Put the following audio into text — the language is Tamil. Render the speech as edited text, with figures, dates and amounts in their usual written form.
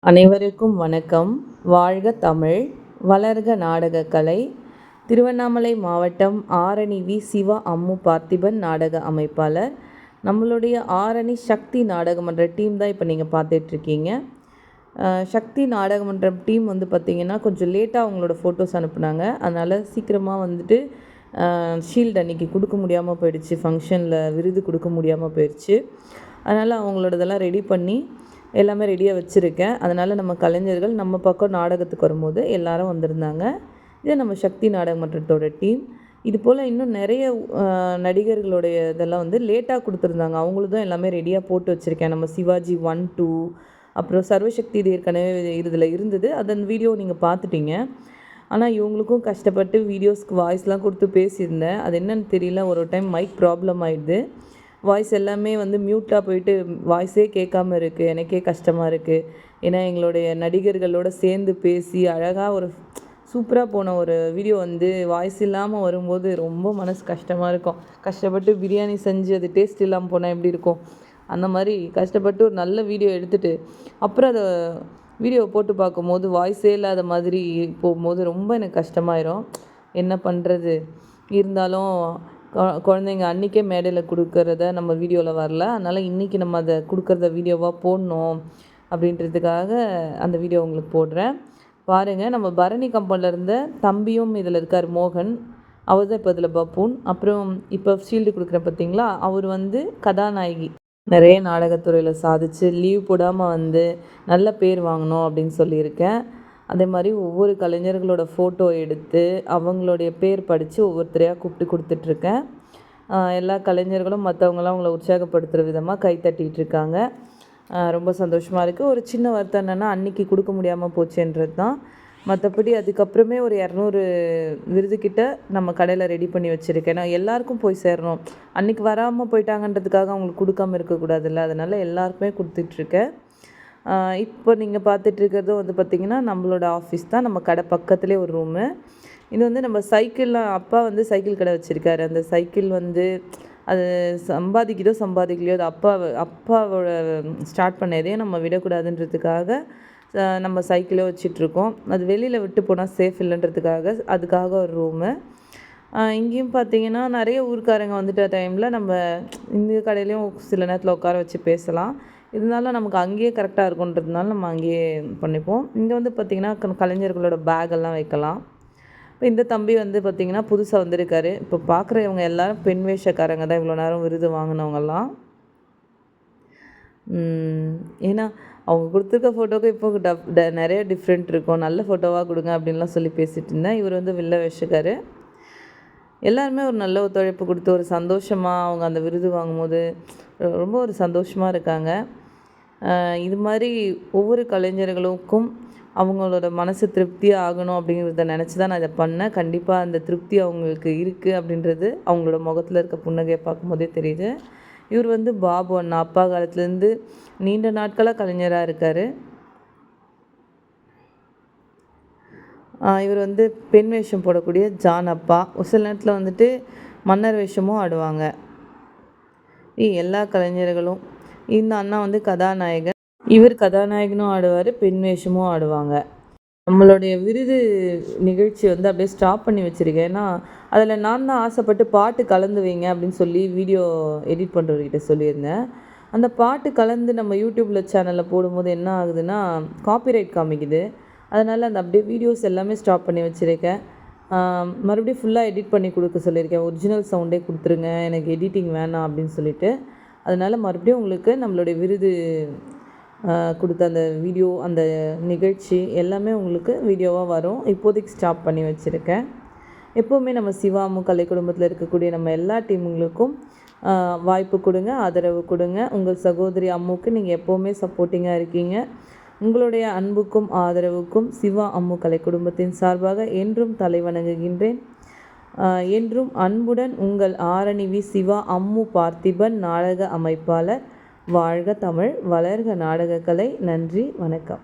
அனைவருக்கும் வணக்கம். வாழ்க தமிழ், வளர்க நாடகக்கலை. திருவண்ணாமலை மாவட்டம் ஆரணி வி. சிவா அம்மு பார்த்திபன் நாடக அமைப்பாளர். நம்மளுடைய ஆரணி சக்தி நாடகமன்ற டீம் தான் இப்போ நீங்கள் பார்த்துட்ருக்கீங்க. சக்தி நாடகமன்றம் டீம் பார்த்திங்கன்னா கொஞ்சம் லேட்டாக அவங்களோட ஃபோட்டோஸ் அனுப்புனாங்க. அதனால் சீக்கிரமாக ஷீல்டு அன்றைக்கி கொடுக்க முடியாமல் போயிடுச்சு. ஃபங்க்ஷனில் விருது கொடுக்க முடியாமல் போயிடுச்சு. அதனால் அவங்களோடதெல்லாம் ரெடி பண்ணி எல்லாமே ரெடியாக வச்சுருக்கேன். அதனால் நம்ம கலைஞர்கள் நம்ம பக்கம் நாடகத்துக்கு வரும்போது எல்லோரும் வந்திருந்தாங்க. இது நம்ம சக்தி நாடகமன்றத்தோட டீம். இது போல் இன்னும் நிறைய நடிகர்களுடைய இதெல்லாம் லேட்டாக கொடுத்துருந்தாங்க. அவங்களும் எல்லாமே ரெடியாக போட்டு வச்சுருக்கேன். நம்ம சிவாஜி 1, 2 அப்புறம் சர்வசக்தி இது ஏற்கனவே இதில் இருந்தது. அதன் வீடியோ நீங்கள் பார்த்துட்டீங்க. ஆனால் இவங்களுக்கும் கஷ்டப்பட்டு வீடியோஸ்க்கு வாய்ஸ்லாம் கொடுத்து பேசியிருந்தேன். அது என்னன்னு தெரியல, ஒரு டைம் மைக் ப்ராப்ளம் ஆகிடுது. வாய்ஸ் எல்லாமே மியூட்டாக போயிட்டு வாய்ஸே கேட்காம இருக்குது. எனக்கே கஷ்டமாக இருக்குது. ஏன்னா எங்களுடைய நடிகர்களோடு சேர்ந்து பேசி அழகாக ஒரு சூப்பராக போன ஒரு வீடியோ வாய்ஸ் இல்லாமல் வரும்போது ரொம்ப மனசு கஷ்டமாக இருக்கும். கஷ்டப்பட்டு பிரியாணி செஞ்சு அது டேஸ்ட் இல்லாமல் போனால் எப்படி இருக்கும், அந்த மாதிரி கஷ்டப்பட்டு ஒரு நல்ல வீடியோ எடுத்துகிட்டு அப்புறம் அதை வீடியோ போட்டு பார்க்கும்போது வாய்ஸே இல்லாத மாதிரி போகும்போது ரொம்ப எனக்கு கஷ்டமாயிரும். என்ன பண்ணுறது, இருந்தாலும் குழந்தைங்க அன்றைக்கே மேடையில் கொடுக்கறத நம்ம வீடியோவில் வரல. அதனால் இன்றைக்கி நம்ம அதை கொடுக்குறத வீடியோவாக போடணும் அப்படின்றதுக்காக அந்த வீடியோ உங்களுக்கு போடுறேன். பாருங்கள், நம்ம பரணி கம்பெனியில் இருந்த தம்பியும் இதில் இருக்கார், மோகன். அவர் தான் இப்போ இதில் பப்பூன். அப்புறம் இப்போ ஷீல்டு கொடுக்குறேன் பார்த்தீங்களா, அவர் கதாநாயகி. நிறைய நாடகத்துறையில் சாதித்து லீவ் போடாமல் நல்ல பேர் வாங்கணும் அப்படின்னு சொல்லியிருக்கேன். அதே மாதிரி ஒவ்வொரு கலைஞர்களோட ஃபோட்டோ எடுத்து அவங்களுடைய பேர் படித்து ஒவ்வொருத்தரையாக கூப்பிட்டு கொடுத்துட்ருக்கேன். எல்லா கலைஞர்களும் மற்றவங்களாம் அவங்கள உற்சாகப்படுத்துகிற விதமாக கைத்தட்டிகிட்ருக்காங்க. ரொம்ப சந்தோஷமாக இருக்குது. ஒரு சின்ன வருத்தம் என்னென்னா அன்றைக்கி கொடுக்க முடியாமல் போச்சுன்றது தான். மற்றபடி அதுக்கப்புறமே ஒரு 200 விருதுக்கிட்ட நம்ம கடையில் ரெடி பண்ணி வச்சுருக்கேன். நான் எல்லாருக்கும் போய் சேரணும். அன்றைக்கி வராமல் போயிட்டாங்கன்றதுக்காக அவங்களுக்கு கொடுக்காமல் இருக்கக்கூடாதுல்ல. அதனால் எல்லாருக்குமே கொடுத்துட்ருக்கேன். இப்போ நீங்கள் பார்த்துட்ருக்கிறதும் பார்த்திங்கன்னா நம்மளோட ஆஃபீஸ் தான். நம்ம கடை பக்கத்துலேயே ஒரு ரூமு. இது நம்ம சைக்கிள்லாம் அப்பா சைக்கிள் கடை வச்சுருக்காரு. அந்த சைக்கிள் அது சம்பாதிக்கலையோ அது அப்பாவோட ஸ்டார்ட் பண்ணதே நம்ம விடக்கூடாதுன்றதுக்காக நம்ம சைக்கிளே வச்சிட்ருக்கோம். அது வெளியில் விட்டு போனால் சேஃப் இல்லைன்றதுக்காக அதுக்காக ஒரு ரூமு. இங்கேயும் பார்த்திங்கன்னா நிறைய ஊர்க்காரங்க வந்துட்ட டைமில் நம்ம இந்த கடையிலையும் சில நேரத்தில் உட்கார வச்சு பேசலாம். இருந்தாலும் நமக்கு அங்கேயே கரெக்டாக இருக்குன்றதுனால நம்ம அங்கேயே பண்ணிப்போம். இங்கே பார்த்திங்கன்னா கலைஞர்களோட பேக்கெல்லாம் வைக்கலாம். இப்போ இந்த தம்பி பார்த்திங்கன்னா புதுசாக வந்திருக்காரு. இப்போ பார்க்குறவங்க எல்லோரும் பெண் வேஷக்காரங்க தான், இவ்வளோ நேரம் விருது வாங்கினவங்கெல்லாம். ஏன்னா அவங்க கொடுத்துருக்க ஃபோட்டோவுக்கு இப்போ நிறைய டிஃப்ரெண்ட் இருக்கும். நல்ல ஃபோட்டோவாக கொடுங்க அப்படின்லாம் சொல்லி பேசிகிட்டு இருந்தேன். இவர் வில்ல வேஷக்காரு. எல்லாருமே ஒரு நல்ல ஒத்துழைப்பு கொடுத்து ஒரு சந்தோஷமாக அவங்க அந்த விருது வாங்கும்போது ரொம்ப ஒரு சந்தோஷமாக இருக்காங்க. இது மாதிரி ஒவ்வொரு கலைஞர்களுக்கும் அவங்களோட மனசு திருப்தியாக ஆகணும் அப்படிங்கிறத நினச்சி தான் நான் இதை பண்ணேன். கண்டிப்பாக அந்த திருப்தி அவங்களுக்கு இருக்குது அப்படின்றது அவங்களோட முகத்தில் இருக்க புன்னகையை பார்க்கும்போதே தெரியுது. இவர் பாபு அண்ணா அப்பா காலத்துலேருந்து நீண்ட நாட்களாக கலைஞராக இருக்கார். இவர் பெண் வேஷம் போடக்கூடிய ஜான் அப்பா. ஒரு சில நேரத்தில் மன்னர் வேஷமும் ஆடுவாங்க. எல்லா கலைஞர்களும் இந்த அண்ணா கதாநாயகன். இவர் கதாநாயகனும் ஆடுவார், பெண் வேஷமும் ஆடுவாங்க. நம்மளுடைய விருது நிகழ்ச்சி அப்படியே ஸ்டாப் பண்ணி வச்சுருக்கேன். ஏன்னா அதில் நான் தான் ஆசைப்பட்டு பாட்டு கலந்து வைங்க அப்படின்னு சொல்லி வீடியோ எடிட் பண்ணுறவர்கிட்ட சொல்லியிருந்தேன். அந்த பாட்டு கலந்து நம்ம யூடியூப்பில் சேனலில் போடும்போது என்ன ஆகுதுன்னா காப்பிரைட் காமிக்குது. அதனால் அந்த அப்படியே வீடியோஸ் எல்லாமே ஸ்டாப் பண்ணி வச்சுருக்கேன். மறுபடியும் ஃபுல்லாக எடிட் பண்ணி கொடுக்க சொல்லியிருக்கேன். ஒரிஜினல் சவுண்டே கொடுத்துருங்க, எனக்கு எடிட்டிங் வேணாம் அப்படின்னு சொல்லிட்டு. அதனால் மறுபடியும் உங்களுக்கு நம்மளுடைய விருது கொடுத்த அந்த வீடியோ, அந்த நிகழ்ச்சி எல்லாமே உங்களுக்கு வீடியோவாக வரும். இப்போதைக்கு ஸ்டாப் பண்ணி வச்சுருக்கேன். எப்போவுமே நம்ம சிவா அம்மு கலை குடும்பத்தில் இருக்கக்கூடிய நம்ம எல்லா டீமுங்களுக்கும் வாய்ப்பு கொடுங்க, ஆதரவு கொடுங்க. உங்கள் சகோதரி அம்முக்கு நீங்கள் எப்போவுமே சப்போர்ட்டிங்காக இருக்கீங்க. உங்களுடைய அன்புக்கும் ஆதரவுக்கும் சிவா அம்மு கலை குடும்பத்தின் சார்பாக என்றும் தலை வணங்குகின்றேன். என்றும் அன்புடன் உங்கள் ஆரணி வி. சிவா அம்மு பார்த்திபன் நாடக அமைப்பாளர். வாழ்க தமிழ், வளர்க நாடகக்கலை. நன்றி, வணக்கம்.